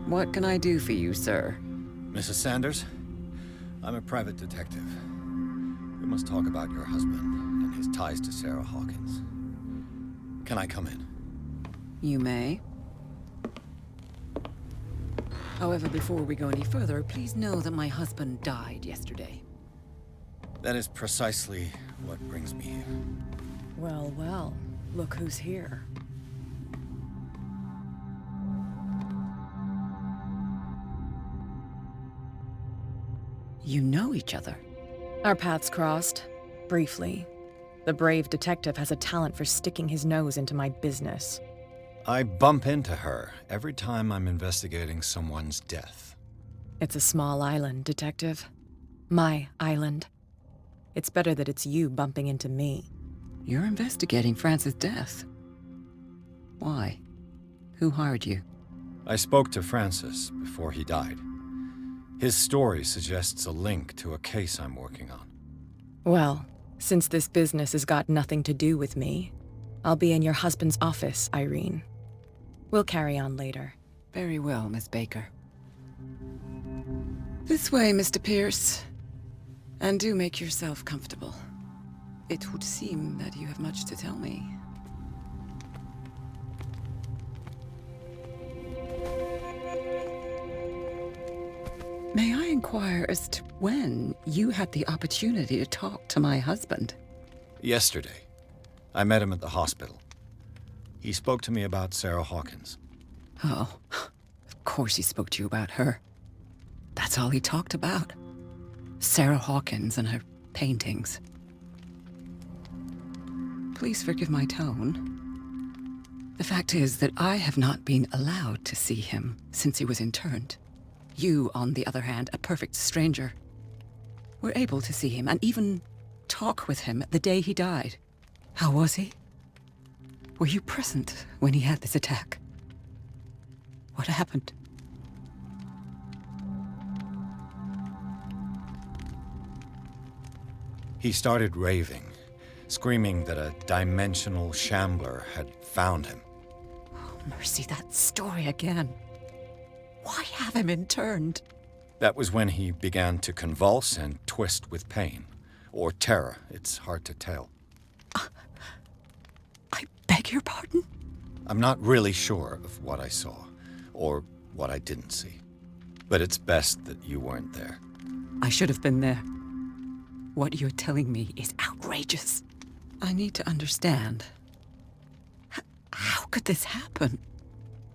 What can I do for you, sir? Mrs. Sanders, I'm a private detective. We must talk about your husband and his ties to Sarah Hawkins. Can I come in? You may. However, before we go any further, please know that my husband died yesterday. That is precisely what brings me here. Well, well, look who's here. You know each other. Our paths crossed, briefly. The brave detective has a talent for sticking his nose into my business. I bump into her every time I'm investigating someone's death. It's a small island, detective. My island. It's better that it's you bumping into me. You're investigating Francis' death. Why? Who hired you? I spoke to Francis before he died. His story suggests a link to a case I'm working on. Well, since this business has got nothing to do with me, I'll be in your husband's office, Irene. We'll carry on later. Very well, Miss Baker. This way, Mr. Pierce. And do make yourself comfortable. It would seem that you have much to tell me. May I inquire as to when you had the opportunity to talk to my husband? Yesterday, I met him at the hospital. He spoke to me about Sarah Hawkins. Oh, of course he spoke to you about her. That's all he talked about. Sarah Hawkins and her paintings. Please forgive my tone. The fact is that I have not been allowed to see him since he was interned. You, on the other hand, a perfect stranger, were able to see him and even talk with him the day he died. How was he? Were you present when he had this attack? What happened? He started raving, screaming that a dimensional shambler had found him. Oh, mercy, that story again. Why have him interned? That was when he began to convulse and twist with pain. Or terror, it's hard to tell. I beg your pardon? I'm not really sure of what I saw, or what I didn't see. But it's best that you weren't there. I should have been there. What you're telling me is outrageous. I need to understand. How could this happen?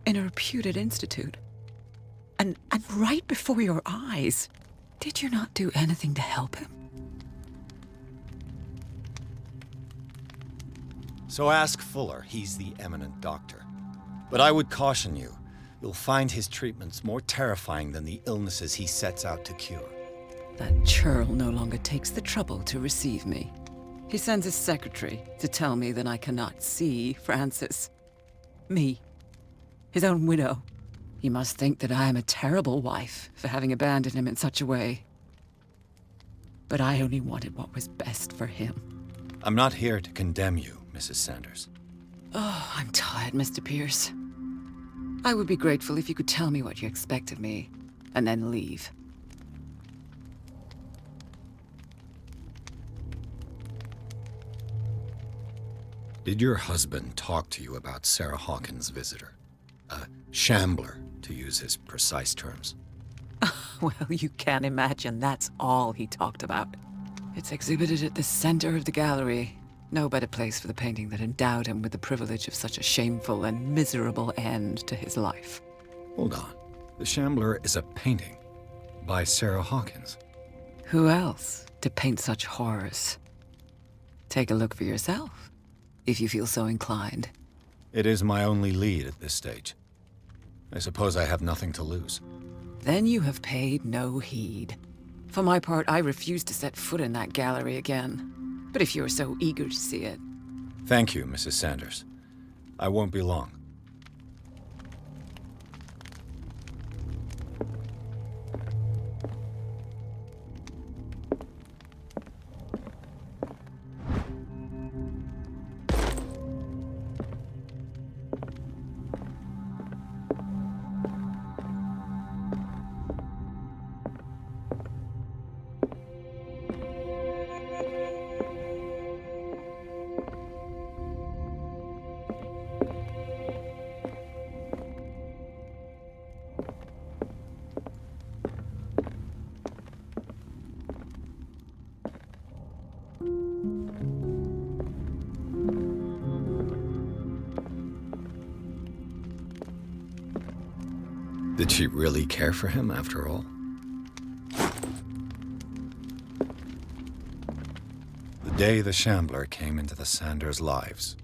In a reputed institute? And right before your eyes. Did you not do anything to help him? So ask Fuller, he's the eminent doctor. But I would caution you, you'll find his treatments more terrifying than the illnesses he sets out to cure. That churl no longer takes the trouble to receive me. He sends his secretary to tell me that I cannot see Francis. Me. His own widow. He must think that I am a terrible wife for having abandoned him in such a way. But I only wanted what was best for him. I'm not here to condemn you, Mrs. Sanders. Oh, I'm tired, Mr. Pierce. I would be grateful if you could tell me what you expect of me, and then leave. Did your husband talk to you about Sarah Hawkins' visitor? A shambler, to use his precise terms. Well, you can imagine that's all he talked about. It's exhibited at the center of the gallery. No better place for the painting that endowed him with the privilege of such a shameful and miserable end to his life. Hold on. The Shambler is a painting by Sarah Hawkins. Who else to paint such horrors? Take a look for yourself, if you feel so inclined. It is my only lead at this stage. I suppose I have nothing to lose. Then you have paid no heed. For my part, I refuse to set foot in that gallery again. But if you're so eager to see it... Thank you, Mrs. Sanders. I won't be long. Did she really care for him after all? The day the shambler came into the Sanders' lives.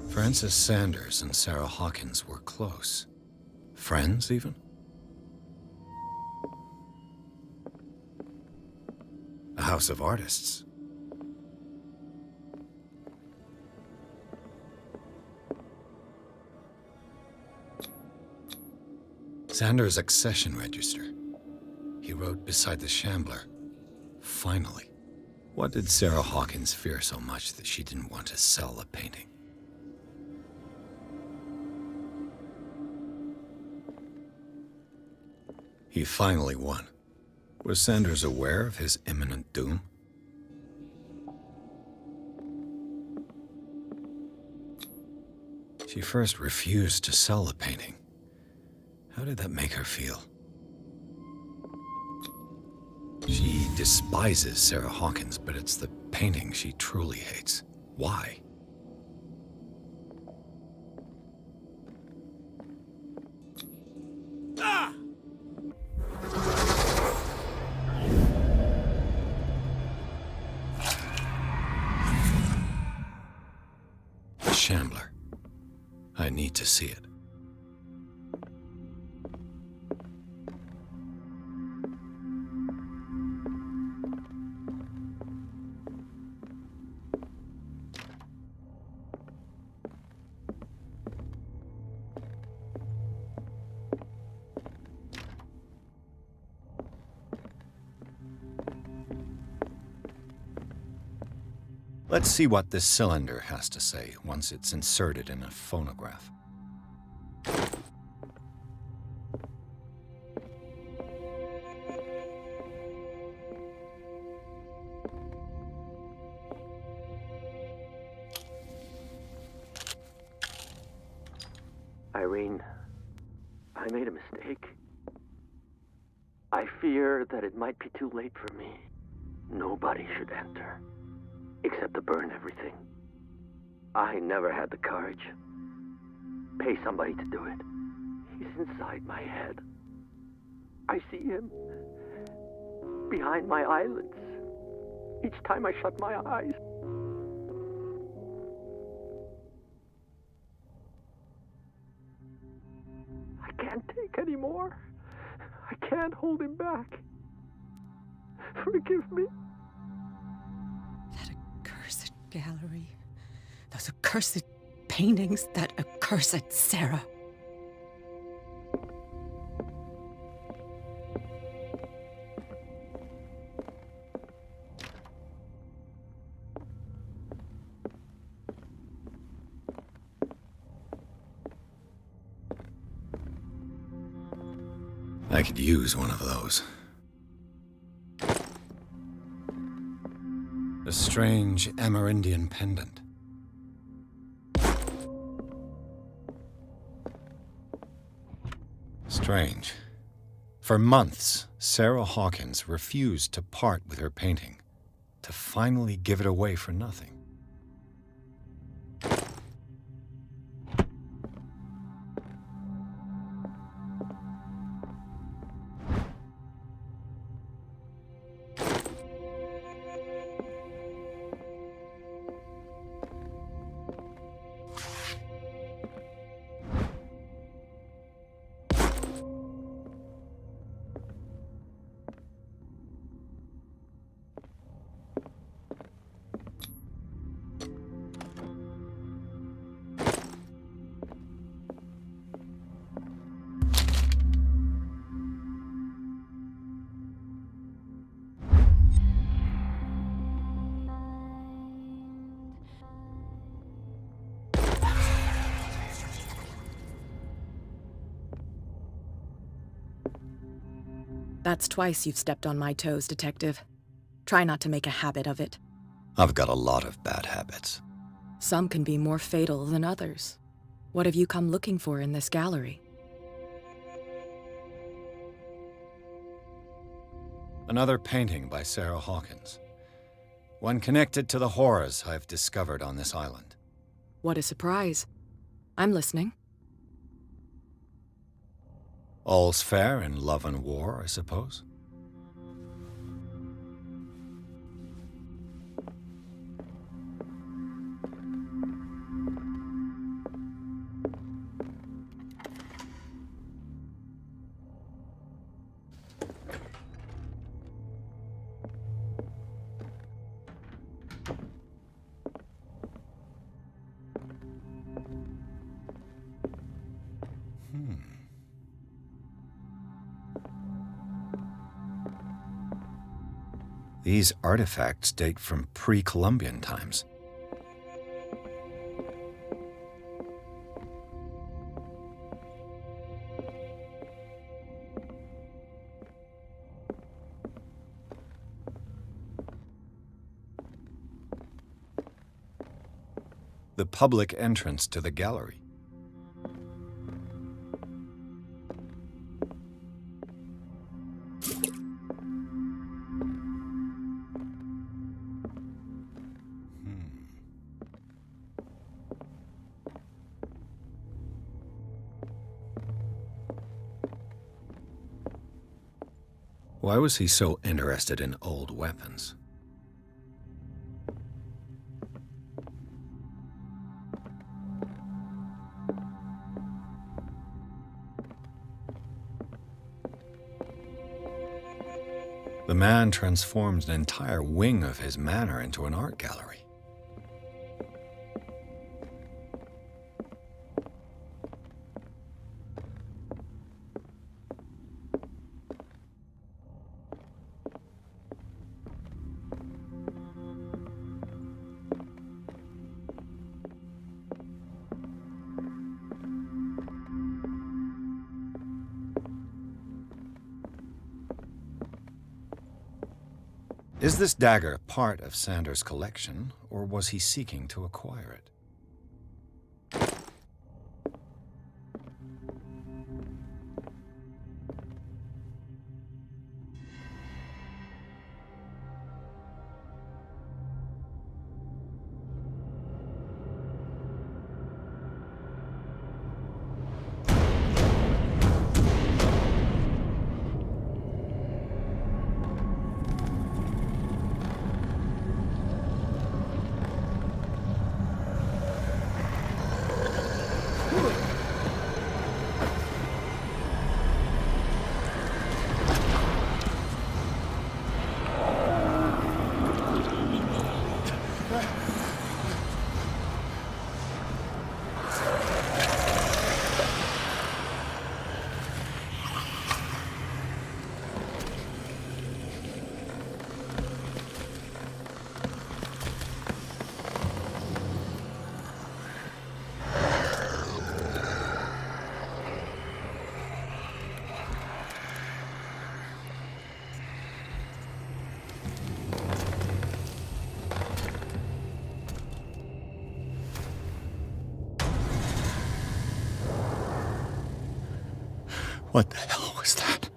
Frances Sanders and Sarah Hawkins were close. Friends, even? A house of artists. Sanders' accession register. He wrote beside the shambler, "Finally." What did Sarah Hawkins fear so much that she didn't want to sell the painting? He finally won. Was Sanders aware of his imminent doom? She first refused to sell the painting. How did that make her feel? She despises Sarah Hawkins, but it's the painting she truly hates. Why? The shambler. I need to see it. Let's see what this cylinder has to say once it's inserted in a phonograph. Irene, I made a mistake. I fear that it might be too late for me. Nobody should enter, except to burn everything. I never had the courage. Pay somebody to do it. He's inside my head. I see him behind my eyelids each time I shut my eyes. I can't take any more. I can't hold him back. Forgive me. That accursed gallery. Those accursed paintings. That accursed Sarah. I could use one of those. A strange Amerindian pendant. Strange. For months, Sarah Hawkins refused to part with her painting, to finally give it away for nothing. That's twice you've stepped on my toes, Detective. Try not to make a habit of it. I've got a lot of bad habits. Some can be more fatal than others. What have you come looking for in this gallery? Another painting by Sarah Hawkins. One connected to the horrors I've discovered on this island. What a surprise. I'm listening. All's fair in love and war, I suppose. These artifacts date from pre-Columbian times. The public entrance to the gallery. Why was he so interested in old weapons? The man transforms an entire wing of his manor into an art gallery. Is this dagger part of Sanders' collection, or was he seeking to acquire it? What the hell was that?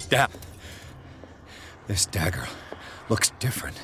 Damn. This dagger looks different.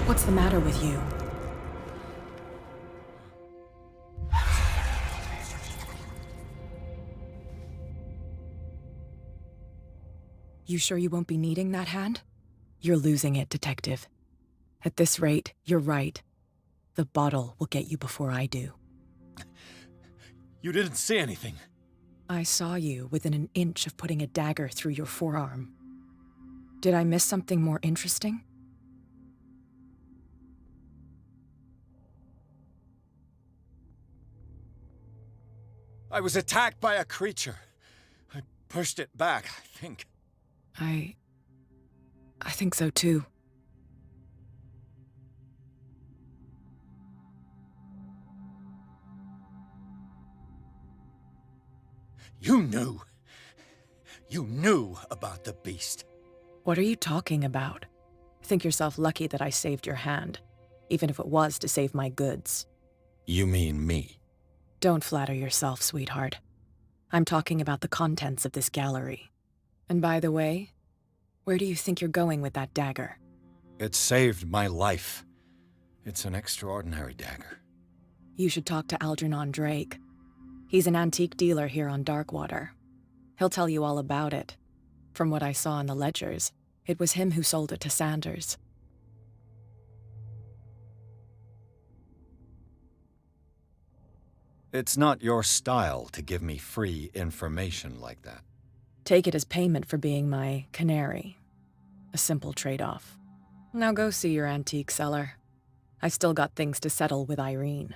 What's the matter with you? You sure you won't be needing that hand? You're losing it, Detective. At this rate, you're right. The bottle will get you before I do. You didn't say anything. I saw you within an inch of putting a dagger through your forearm. Did I miss something more interesting? I was attacked by a creature. I pushed it back, I think. I think so too. You knew. You knew about the beast. What are you talking about? Think yourself lucky that I saved your hand, even if it was to save my goods. You mean me? Don't flatter yourself, sweetheart. I'm talking about the contents of this gallery. And by the way, where do you think you're going with that dagger? It saved my life. It's an extraordinary dagger. You should talk to Algernon Drake. He's an antique dealer here on Darkwater. He'll tell you all about it. From what I saw in the ledgers, it was him who sold it to Sanders. It's not your style to give me free information like that. Take it as payment for being my canary. A simple trade-off. Now go see your antique seller. I've still got things to settle with Irene.